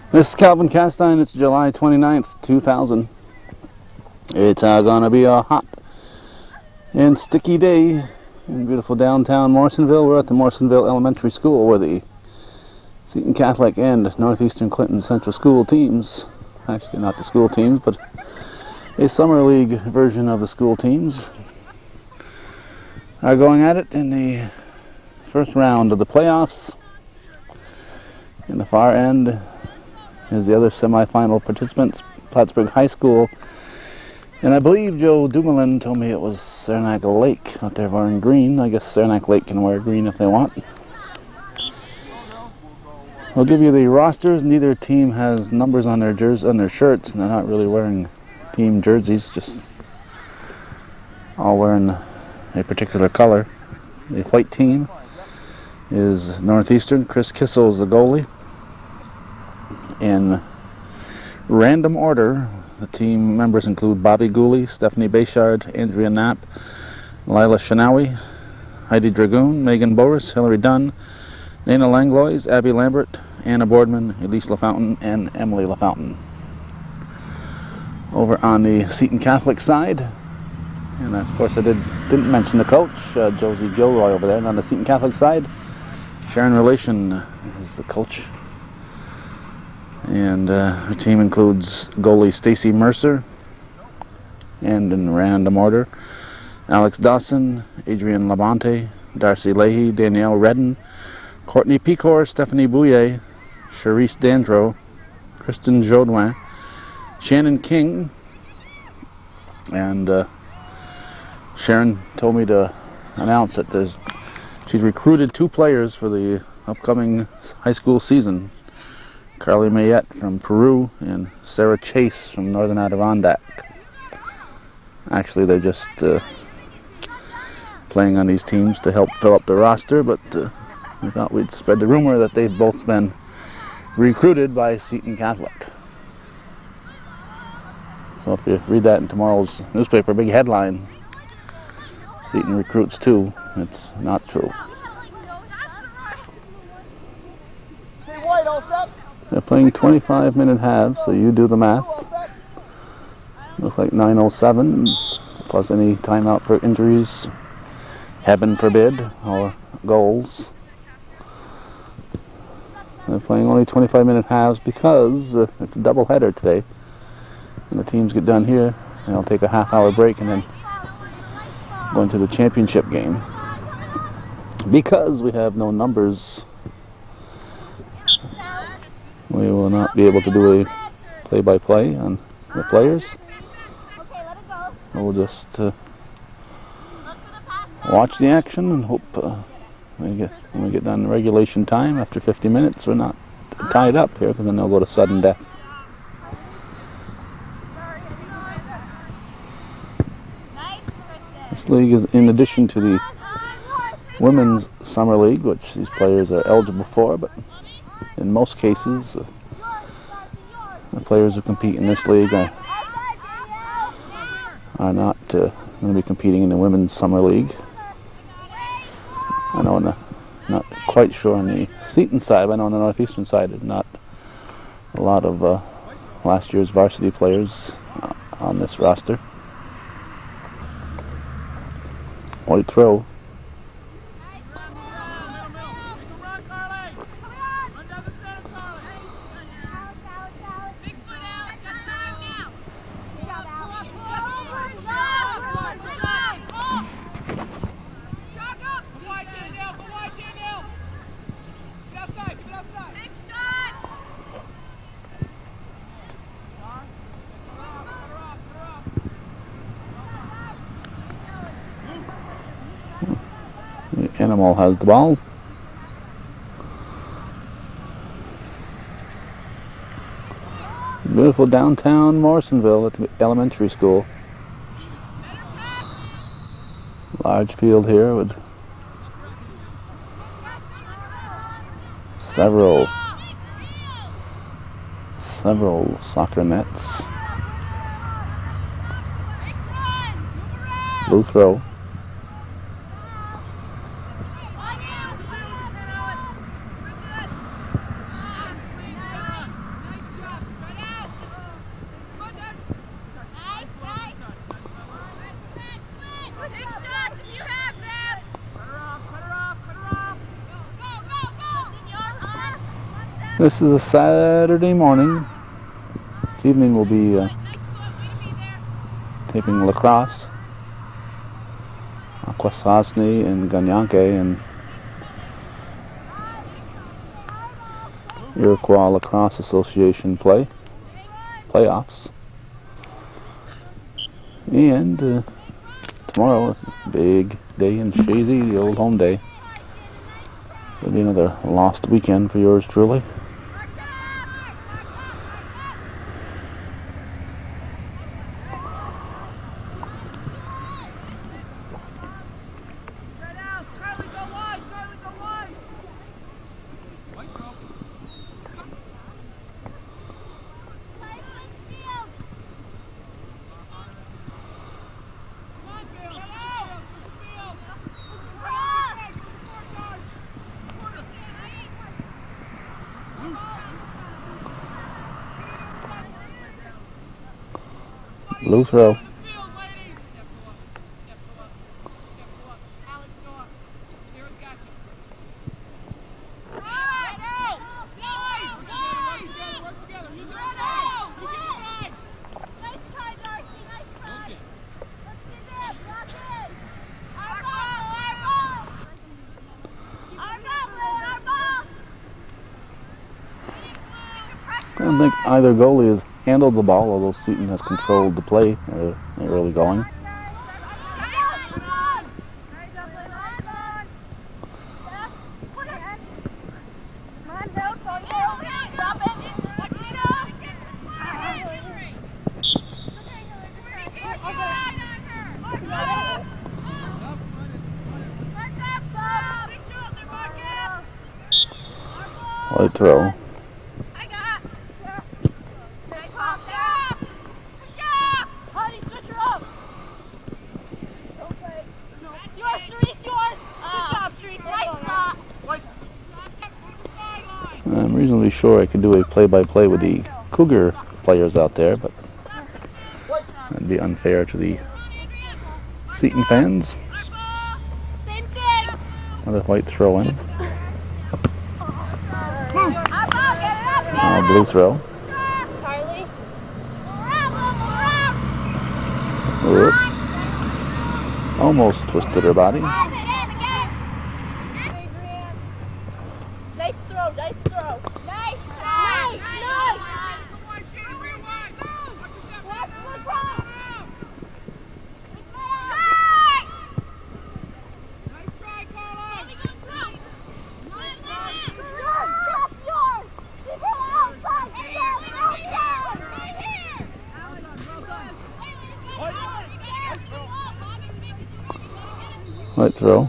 This is Calvin Castine. It's July 29th, 2000. It's gonna be a hot and sticky day in beautiful downtown Morrisonville. We're at the Morrisonville Elementary School where the Seton Catholic and Northeastern Clinton Central School teams, actually not the school teams, but a summer league version of the school teams, are going at it in the first round of the playoffs. In the far end is the other semifinal participants, Plattsburgh High School. And I believe Joe Dumoulin told me it was Saranac Lake out there wearing green. I guess Saranac Lake can wear green if they want. I'll give you the rosters. Neither team has numbers on their shirts, and they're not really wearing team jerseys, just all wearing a particular color. The white team is Northeastern. Chris Kissel is the goalie. In random order, the team members include Bobby Gooley, Stephanie Bayshard, Andrea Knapp, Lila Shanawi, Heidi Dragoon, Megan Boris, Hillary Dunn, Nana Langlois, Abby Lambert, Anna Boardman, Elise LaFountain, and Emily LaFountain. Over on the Seton Catholic side, and of course I didn't mention the coach, Josie Gilroy over there, and on the Seton Catholic side, Sharon Relation is the coach. And her team includes goalie Stacy Mercer, and in random order, Alex Dawson, Adrienne Labonte, Darcy Leahy, Danielle Redden, Courtney Picor, Stephanie Bouillet, Charisse Dandreau, Kristen Jaudoin, Shannon King, and Sharon told me to announce that she's recruited 2 players for the upcoming high school season. Carly Mayette from Peru and Sarah Chase from Northern Adirondack. Actually, they're just playing on these teams to help fill up the roster, but we thought we'd spread the rumor that they've both been recruited by Seton Catholic. So if you read that in tomorrow's newspaper, big headline, Seton recruits 2, it's not true. They're playing 25-minute halves, so you do the math. Looks like 9:07, plus any timeout for injuries, heaven forbid, or goals. They're playing only 25-minute halves because it's a doubleheader today. When the teams get done here, they'll take a half-hour break and then go into the championship game. Because we have no numbers, we will not be able to do a play-by-play on the players. We'll just watch the action and hope when we get done in regulation time after 50 minutes, we're not tied up here, because then they'll go to sudden death. This league is in addition to the Women's Summer League, which these players are eligible for, but in most cases, the players who compete in this league are not going to be competing in the Women's Summer League. I know, not quite sure on the Seton side, but I know on the Northeastern side, there's not a lot of last year's varsity players on this roster. White throw. Animal has the ball. Beautiful downtown Morrisonville at the elementary school. Large field here with several soccer nets. Blue throw. This is a Saturday morning. This evening we'll be taping lacrosse. Akwesasne and Ganyanke and Iroquois Lacrosse Association playoffs. And tomorrow is a big day in Shazy, the old home day. It'll be another lost weekend for yours truly. Blue throw. I don't think either goalie has handled the ball, although Seton has controlled the play early going. Light throw. I'm reasonably sure I could do a play-by-play with the Cougar players out there, but that'd be unfair to the Seton fans. Another white throw in. Blue throw. Whoop. Almost twisted her body. Light throw.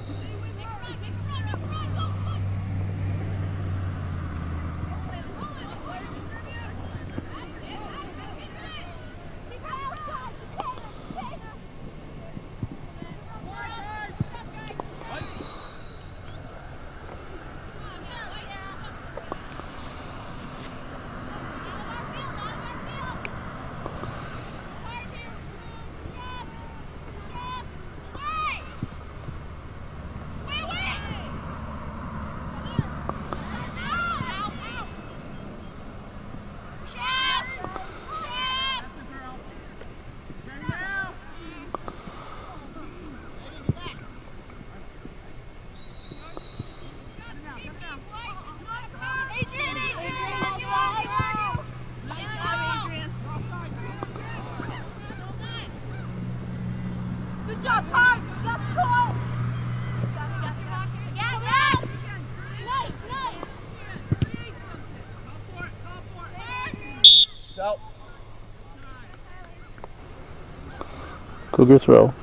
Cougar throw.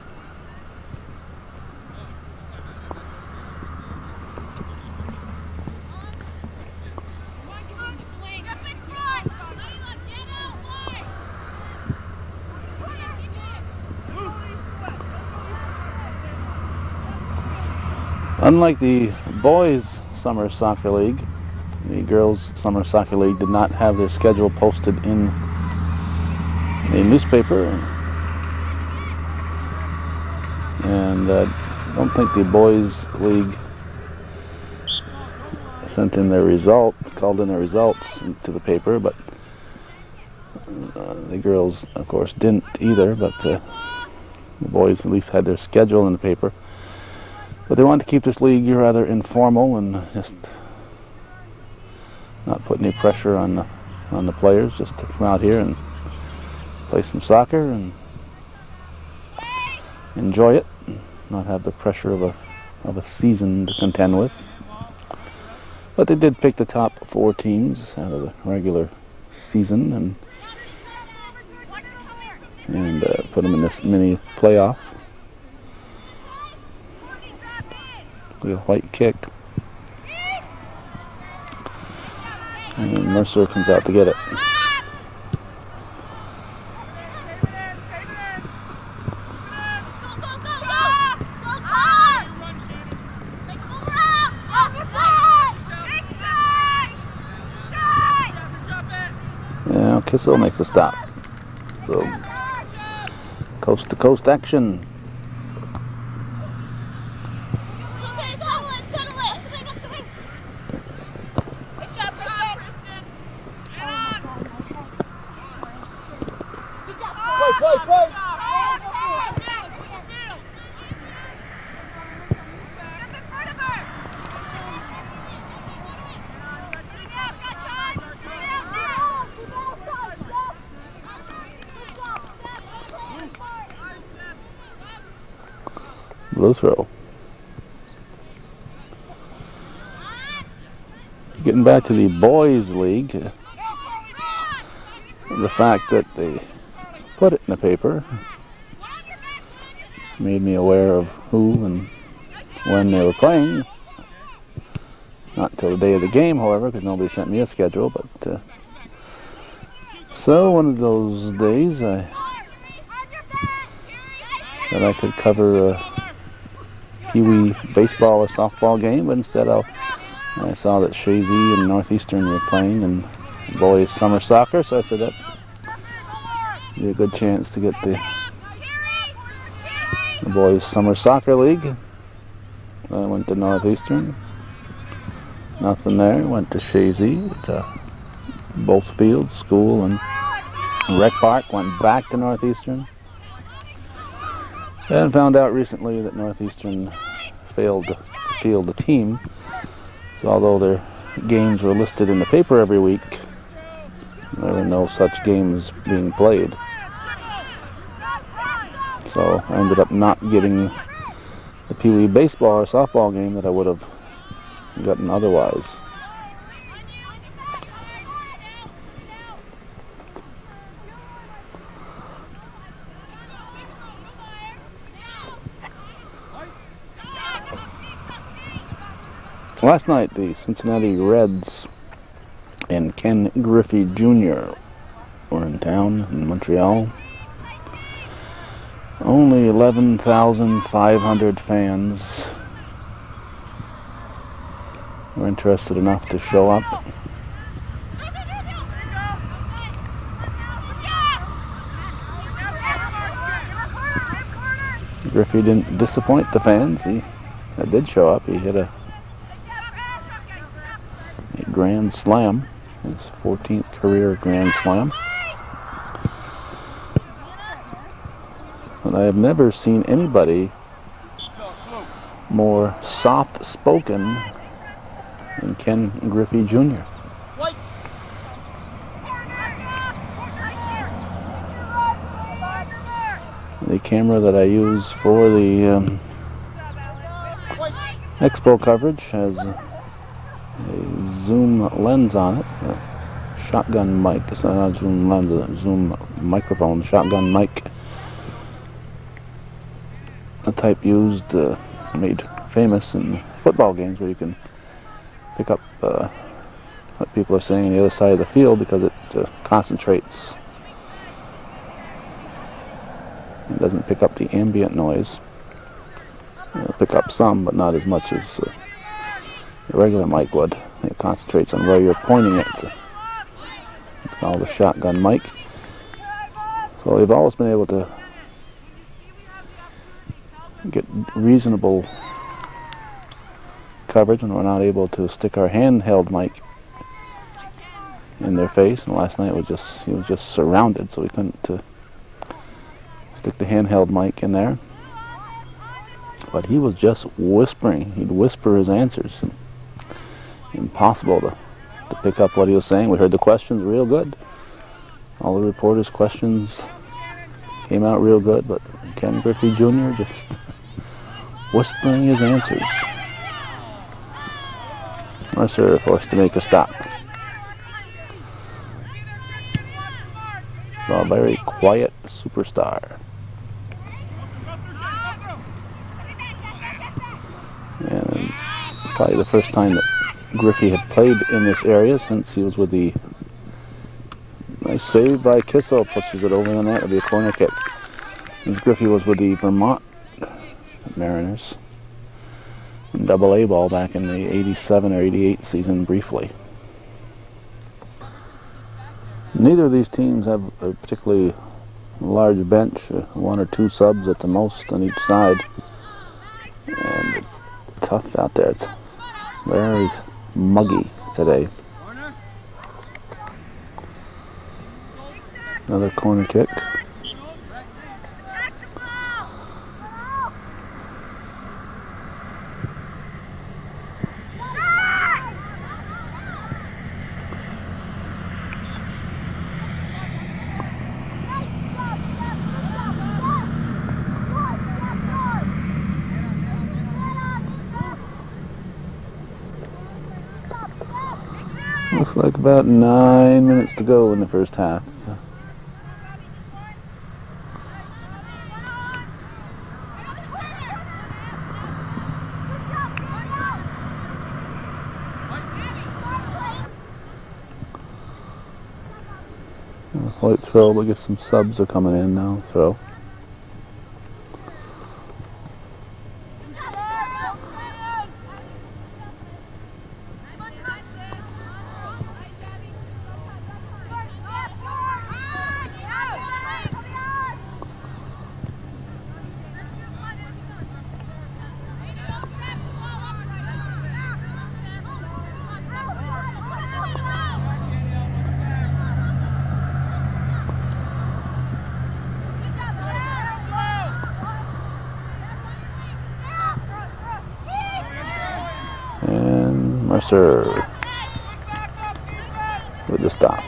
Unlike the boys' summer soccer league, the girls' summer soccer league did not have their schedule posted in a newspaper, and I don't think the boys' league sent in their results, called in their results to the paper, but the girls, of course, didn't either, but the boys at least had their schedule in the paper. But they wanted to keep this league rather informal and just not put any pressure on the players, just to come out here and play some soccer and enjoy it, not have the pressure of a season to contend with. But they did pick the top 4 teams out of the regular season and put them in this mini playoff. With a white kick. And then Mercer comes out to get it. Now Kissel makes a stop. So coast to coast action. Blue throw. Getting back to the boys' league, the fact that they put it in the paper made me aware of who and when they were playing. Not until the day of the game, however, because nobody sent me a schedule. But so one of those days, I said I could cover a Pee-wee baseball or softball game, but instead I saw that Shazy and Northeastern were playing in boys summer soccer, so I said that'd be a good chance to get the boys summer soccer league. I went to Northeastern, nothing there. Went to Shazy, both fields, school and rec park. Went back to Northeastern. And found out recently that Northeastern failed to field a team. So although their games were listed in the paper every week, there were no such games being played. So I ended up not getting the Pee-wee baseball or softball game that I would have gotten otherwise. Last night, the Cincinnati Reds and Ken Griffey Jr. were in town in Montreal. Only 11,500 fans were interested enough to show up. Griffey didn't disappoint the fans. He did show up. He hit a grand slam, his 14th career grand slam. And I have never seen anybody more soft-spoken than Ken Griffey Jr. The camera that I use for the Expo coverage has a zoom lens on it, a shotgun mic. It's not a zoom lens, a zoom microphone, shotgun mic. A type used, made famous in football games where you can pick up what people are saying on the other side of the field because it concentrates. It doesn't pick up the ambient noise. It'll pick up some, but not as much as a regular mic would. It concentrates on where you're pointing it. It's called a shotgun mic. So we've always been able to get reasonable coverage when we're not able to stick our handheld mic in their face. And last night he was just surrounded, so we couldn't stick the handheld mic in there. But he was just whispering. He'd whisper his answers. Impossible to pick up what he was saying. We heard the questions real good. All the reporters' questions came out real good, but Ken Griffey Jr. just whispering his answers. Mercer forced to make a stop. So a very quiet superstar. And probably the first time that Griffey had played in this area since he was with the nice save by Kissel, pushes it over the net. It'll be a corner kick. Since Griffey was with the Vermont Mariners in Double-A ball back in the 87 or 88 season briefly. Neither of these teams have a particularly large bench, one or two subs at the most on each side. And it's tough out there. It's very muggy today. Another corner kick. Looks like about 9 minutes to go in the first half. White throw, but I guess some subs are coming in now. Throw. And Mercer with the stop.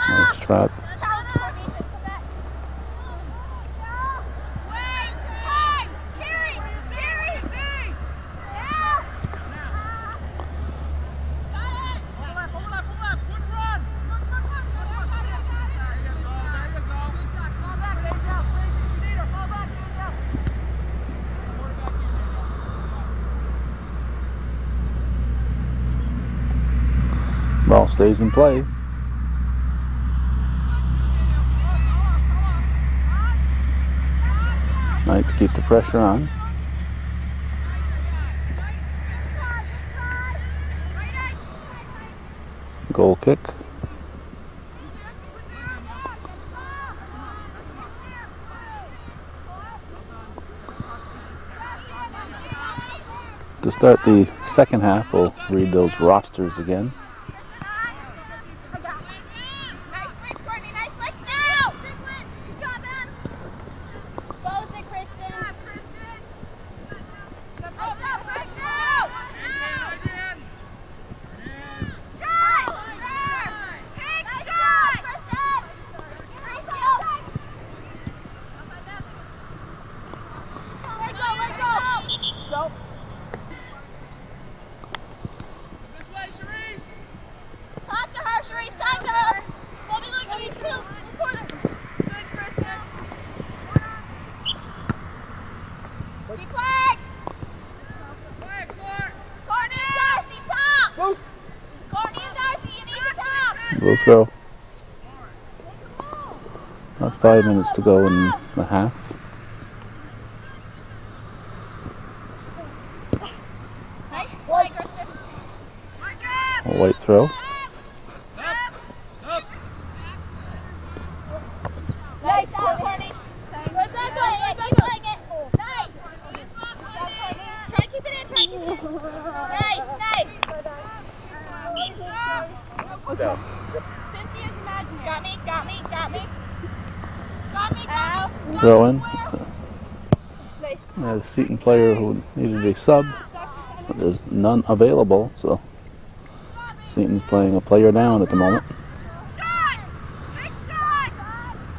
Nice trap. Ball stays in play. Knights keep the pressure on. Goal kick. To start the second half, we'll read those rosters again. We'll throw. About 5 minutes to go in the half. A white throw. throw in. Had a Seton player who needed a sub, but there's none available, so Seton's playing a player down at the moment.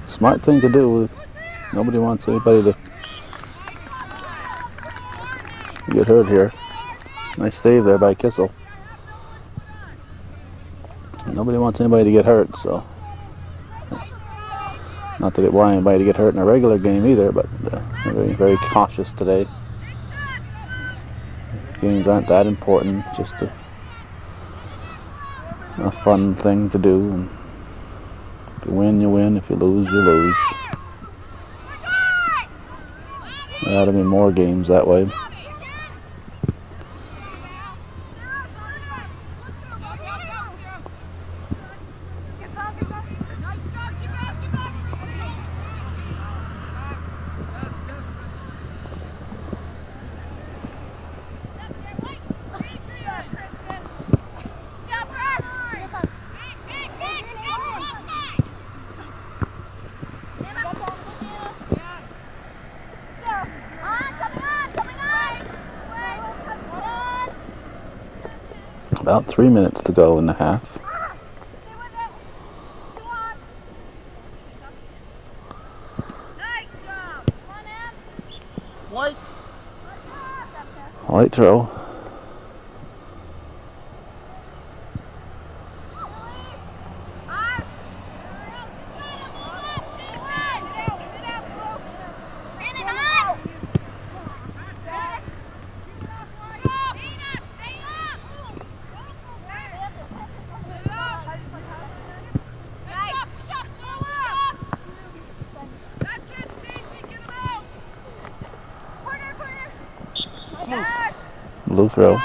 Smart thing to do. Nobody wants anybody to get hurt here. Nice save there by Kissel. Nobody wants anybody to get hurt, so not that it want anybody to get hurt in a regular game either, but they're very, very cautious today. Games aren't that important, just a fun thing to do. And if you win, you win. If you lose, you lose. There ought to be more games that way. About 3 minutes to go in the half. White throw. Blue throw.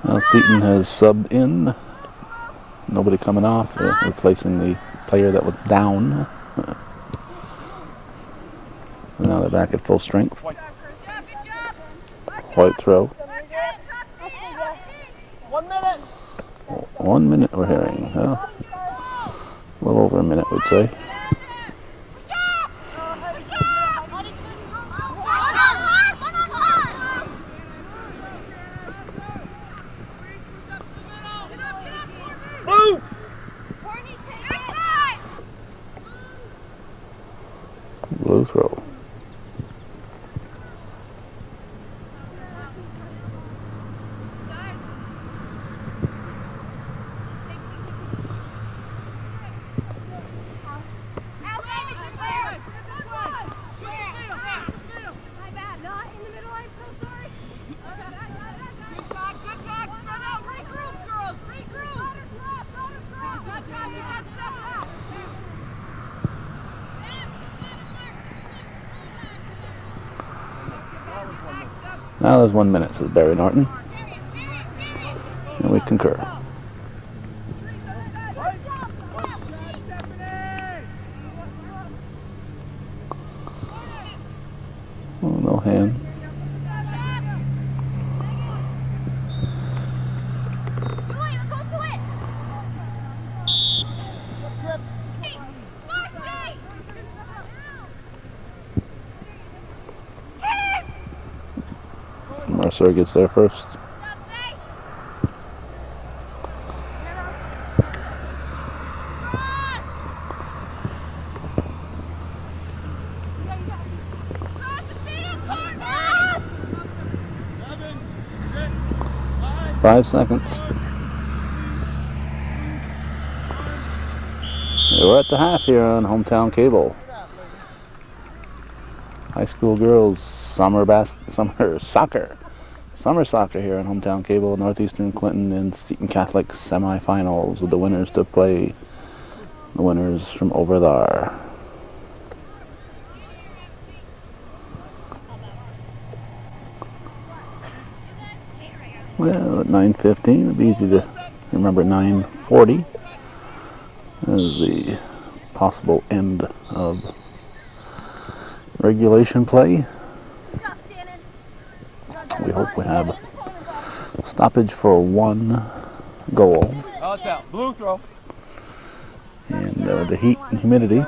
Now Seton has subbed in. Nobody coming off, replacing the player that was down. Now they're back at full strength. White throw. 1 minute. 1 minute we're hearing. A little over a minute, we'd say. Blue throw. Now there's 1 minute, says Barry Norton. And we concur. Oh, no hand. Mercer gets there first. Five seconds. We're at the half here on Hometown Cable. High school girls summer soccer here on Hometown Cable. Northeastern Clinton and Seton Catholic semifinals with the winners to play the winners from over there. Well, at 9:15, it'd be easy to remember 9:40 as the possible end of regulation play. We hope we have stoppage for one goal. Blue throw. And the heat and humidity.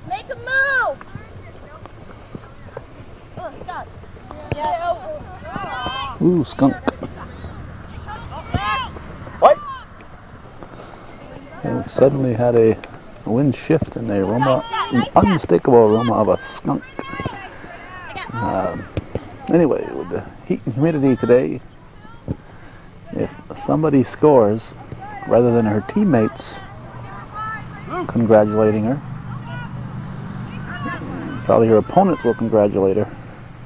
Make a move. Ooh, skunk. And we suddenly had a wind shift and an unmistakable aroma of a skunk. Anyway, with the heat and humidity today, if somebody scores, rather than her teammates congratulating her, probably her opponents will congratulate her,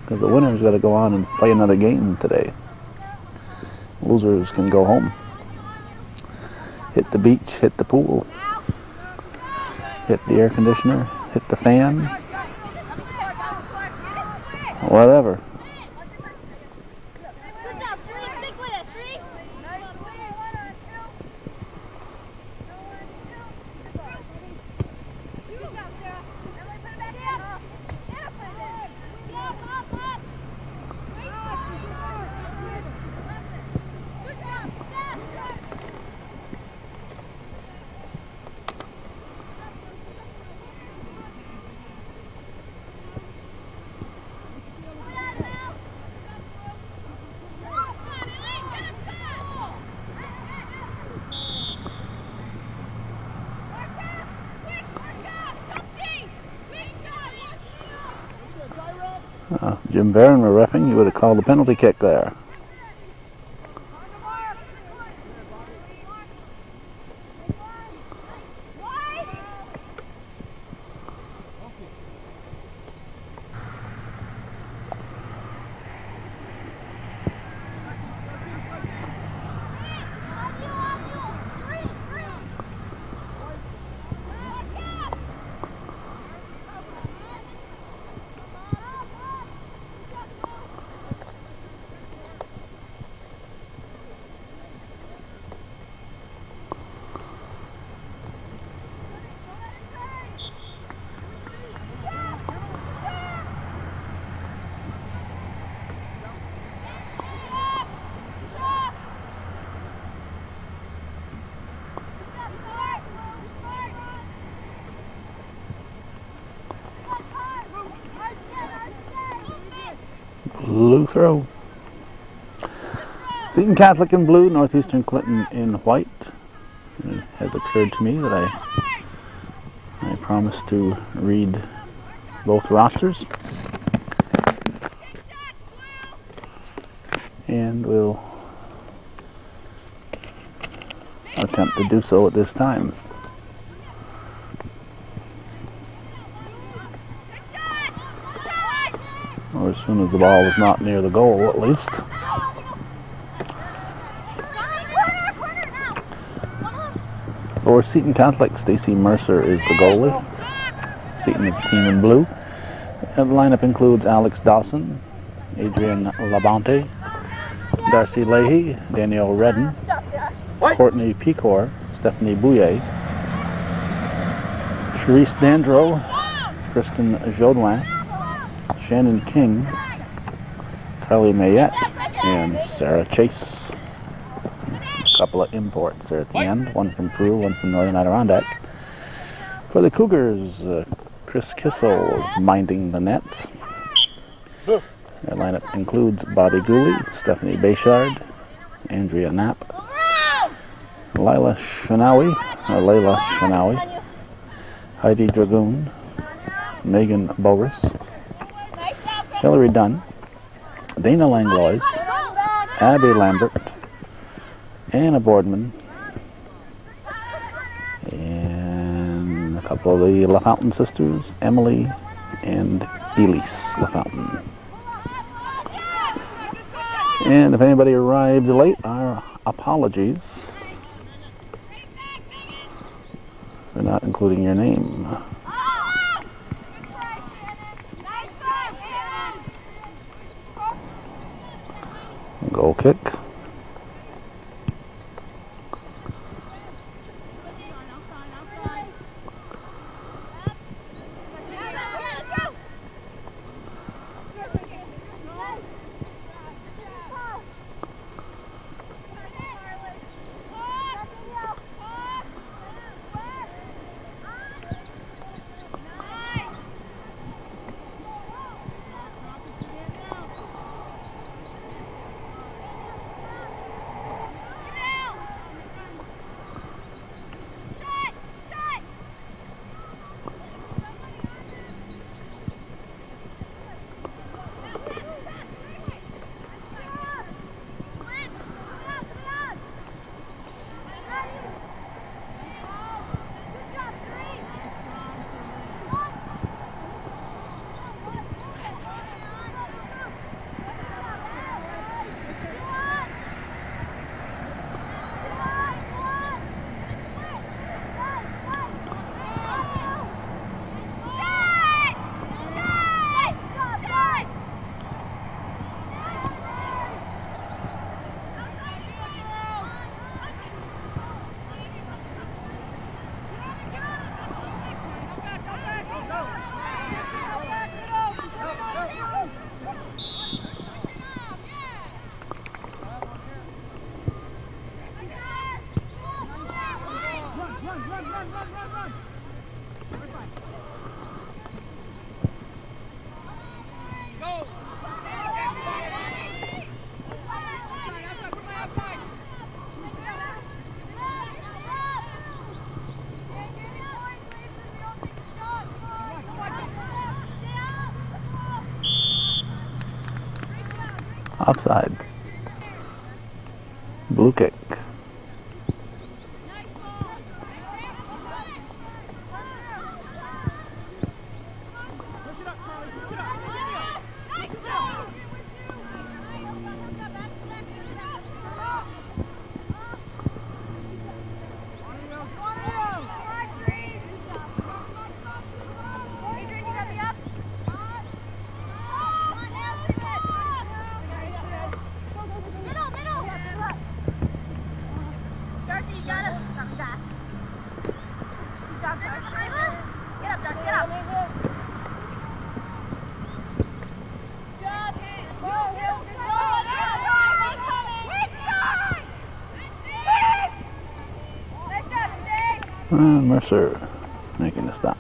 because the winner's got to go on and play another game today. Losers can go home. Hit the beach, hit the pool, hit the air conditioner, hit the fan, whatever. Jim Barron were reffing, you would have called a penalty kick there. Blue throw. Seton Catholic in blue, Northeastern Clinton in white. It has occurred to me that I promised to read both rosters, and we'll attempt to do so at this time. Or as soon as the ball is not near the goal, at least. For Seton Catholic, Stacy Mercer is the goalie. Seton is the team in blue. And the lineup includes Alex Dawson, Adrian Labonte, Darcy Leahy, Danielle Redden, Courtney Picor, Stephanie Bouillet, Charisse Dandro, Kristen Jodouin, Shannon King, Carly Mayette, and Sarah Chase. A couple of imports there at the end, one from Peru, one from Northern Adirondack. For the Cougars, Chris Kissel is minding the nets. Their lineup includes Bobby Gooley, Stephanie Bayshard, Andrea Knapp, Layla Shanawi, Heidi Dragoon, Megan Boris, Hillary Dunn, Dana Langlois, Abby Lambert, Anna Boardman, and a couple of the LaFountain sisters, Emily and Elise LaFountain. And if anybody arrived late, our apologies for not including your name. Goal kick. Offside. Blue kick. And Mercer making a stop.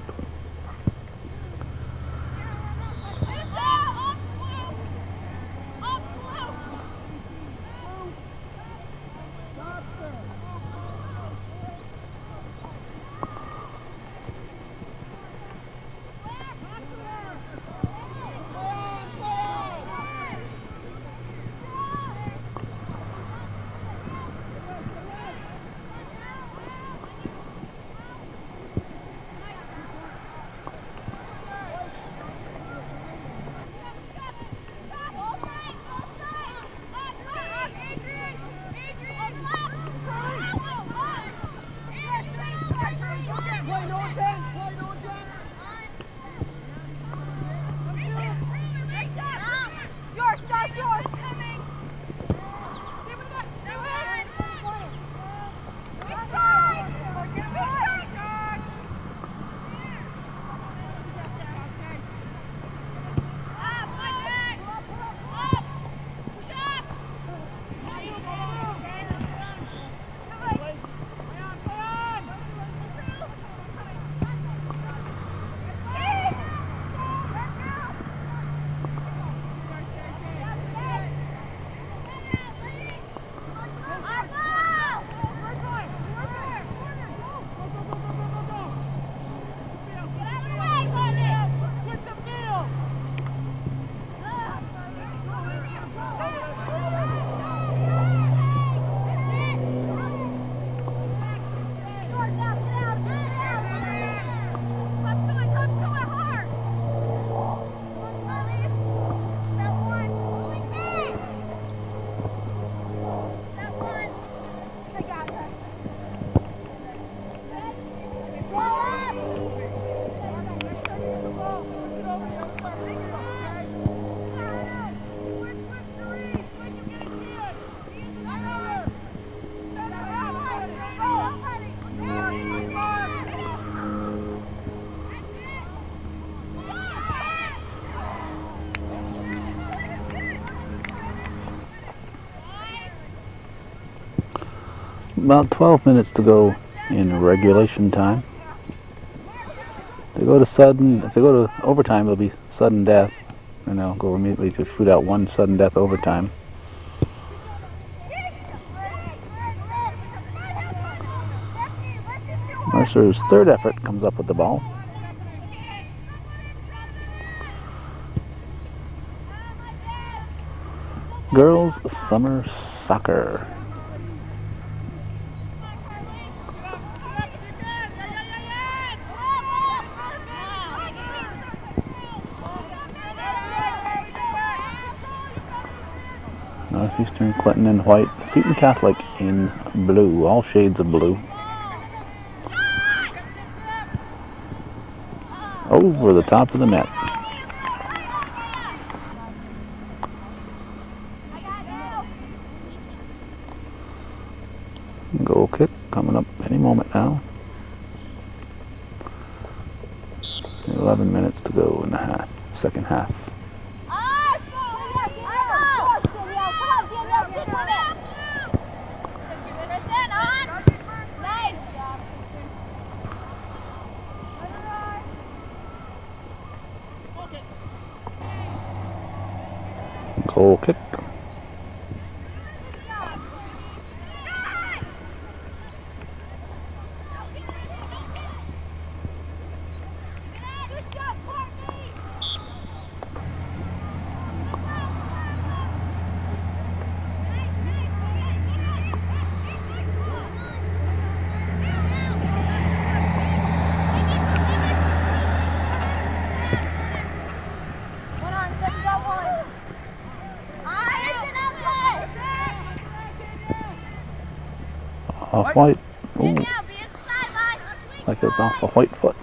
About 12 minutes to go in regulation time. If they go to overtime, it'll be sudden death, and they'll go immediately to shoot out one sudden death overtime. Mercer's third effort comes up with the ball. Girls Summer Soccer. Northeastern Clinton in white, Seton Catholic in blue, all shades of blue. Over the top of the net. Goal kick coming up any moment now. 11 minutes to go in the second half. Goal kick. Off white. Ooh. Like it's off a white foot.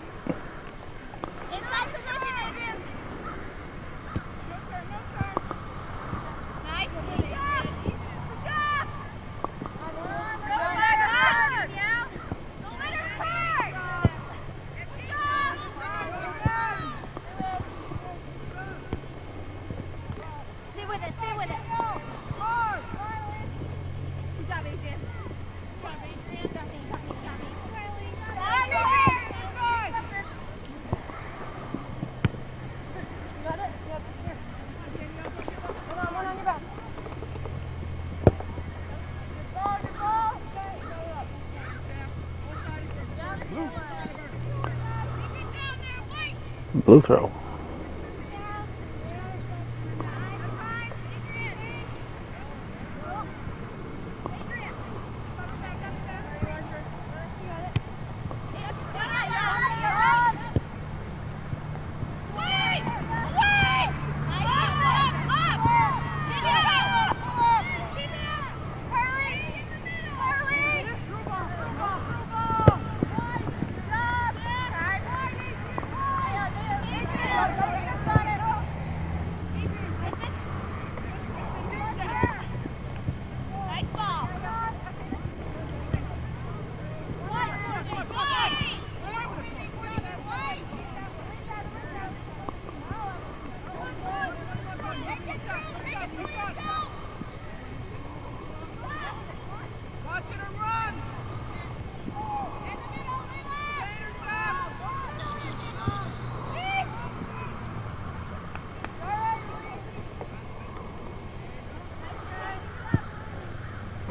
Blue throw.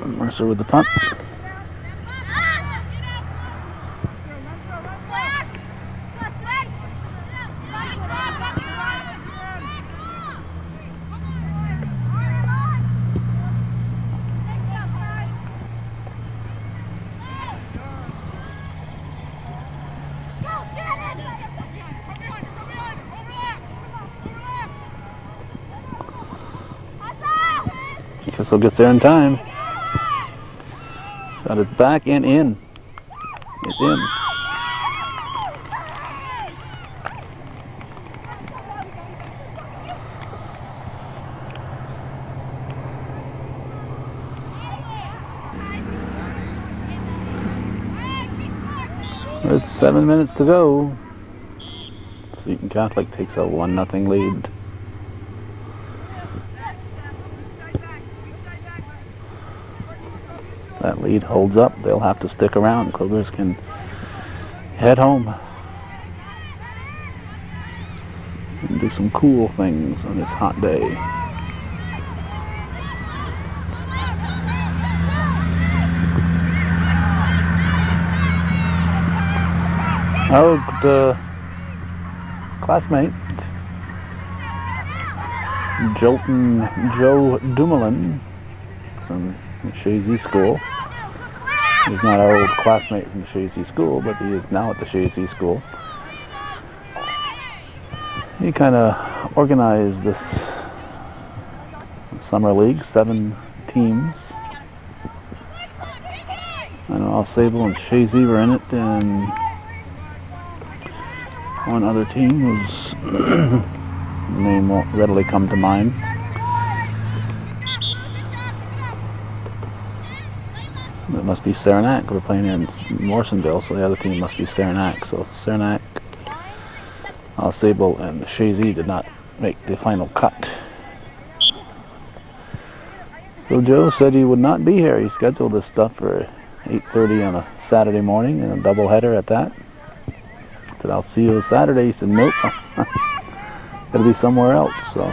Mercer with the punt. Kissel gets there in time. Got it back and in. It's in. There's 7 minutes to go. Seton Catholic takes a 1-0 lead. That lead holds up. They'll have to stick around. Cougars can head home and do some cool things on this hot day. Oh, the classmate Joe Dumoulin from the Shazy School. He's not our old classmate from the Shazy School, but he is now at the Shazy School. He kind of organized this summer league, 7 teams. I know Al Sable and Shazy were in it, and one other team whose name won't readily come to mind. It must be Saranac. We're playing in Morrisonville, so the other team must be Saranac. So Saranac, Al Sable, and Shazy did not make the final cut. So Joe said he would not be here. He scheduled this stuff for 8:30 on a Saturday morning and a doubleheader at that. I said, I'll see you Saturday. He said, nope, gotta be somewhere else. So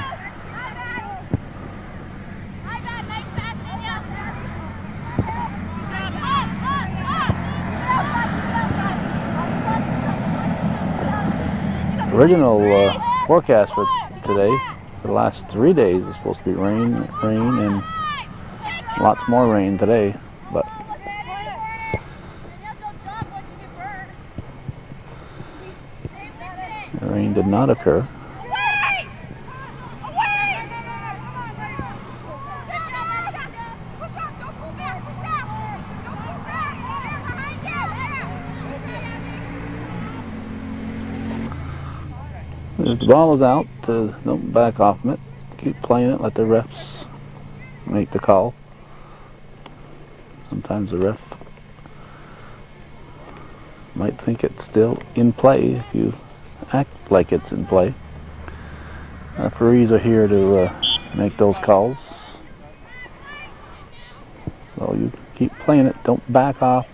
Original forecast for today, for the last 3 days, is supposed to be rain, and lots more rain today, but the rain did not occur. If the ball is out, don't back off from it. Keep playing it. Let the refs make the call. Sometimes the ref might think it's still in play if you act like it's in play. Referees are here to make those calls. So you keep playing it. Don't back off.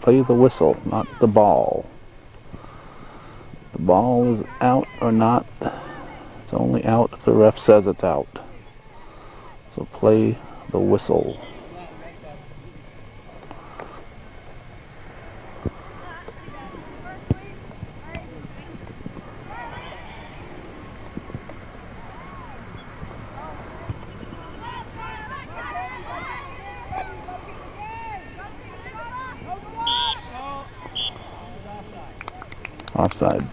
Play the whistle, not the ball. The ball is out or not. It's only out if the ref says it's out. So play the whistle. Offside.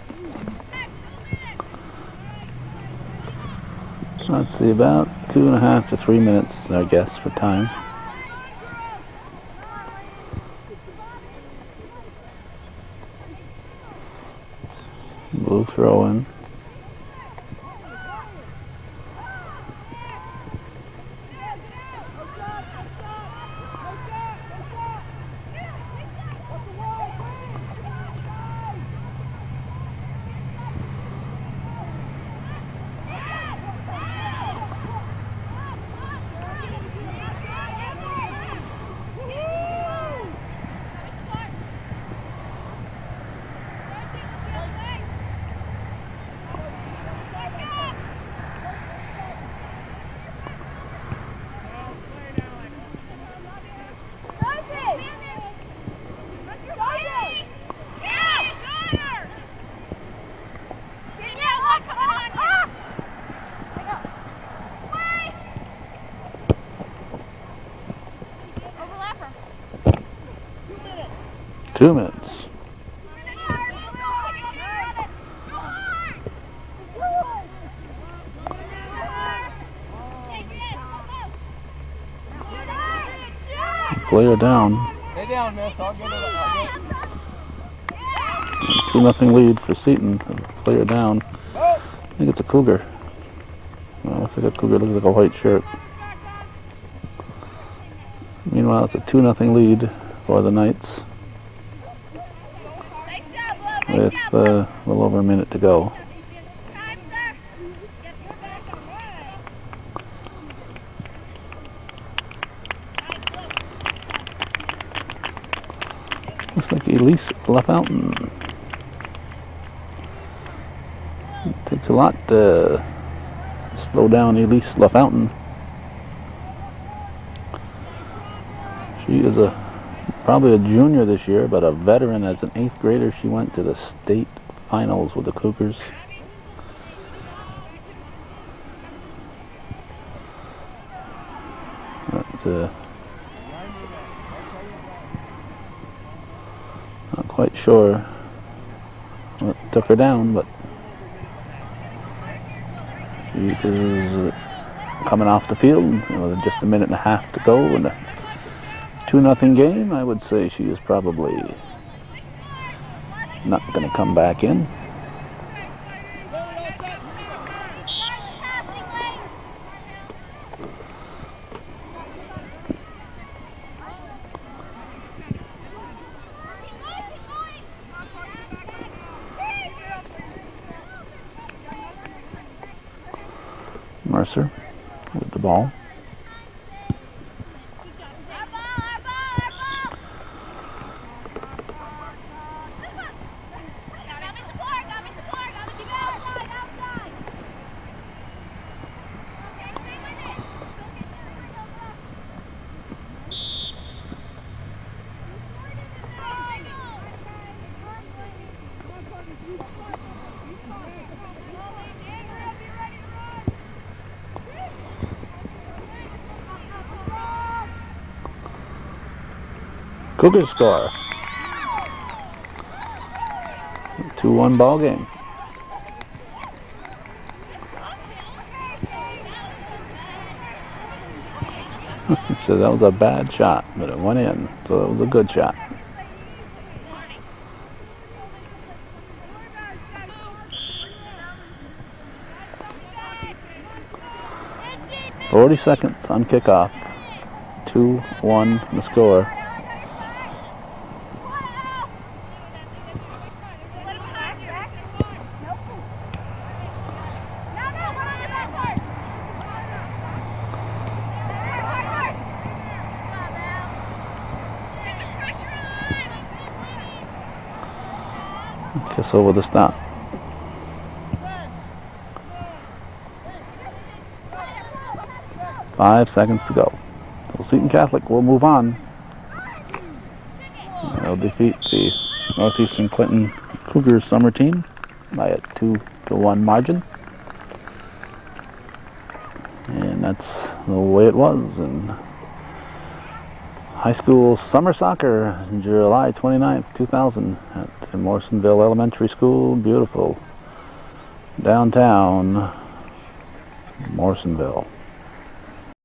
Let's see, about 2.5 to 3 minutes is our guess for time. Blue throw in. Two minutes. Player down. Stay down, miss. I'll get it. 2-0 lead for Seton. Player down. I think it's a cougar. Well, looks like a cougar. Looks like a white shirt. Meanwhile, it's a 2-0 lead for the Knights, with a little over a minute to go. Looks like Elise LaFountain. It takes a lot to slow down Elise LaFountain. She is probably a junior this year, but a veteran. As an 8th grader, she went to the state finals with the Cougars. That's not quite sure what took her down, but she is coming off the field with just 1.5 minutes to go in a 2-0 game. I would say she is probably not going to come back in. Mercer with the ball. Cougars score. 2-1 ball game. So that was a bad shot, but it went in, so it was a good shot. "40 seconds on kickoff. 2-1 the score." Kiss over the stop. Five seconds to go. So Seton Catholic will move on. They'll defeat the Northeastern Clinton Cougars summer team by a 2-1 margin. And that's the way it was in high school summer soccer, July 29th, 2000 at Morrisonville Elementary School. Beautiful downtown Morrisonville.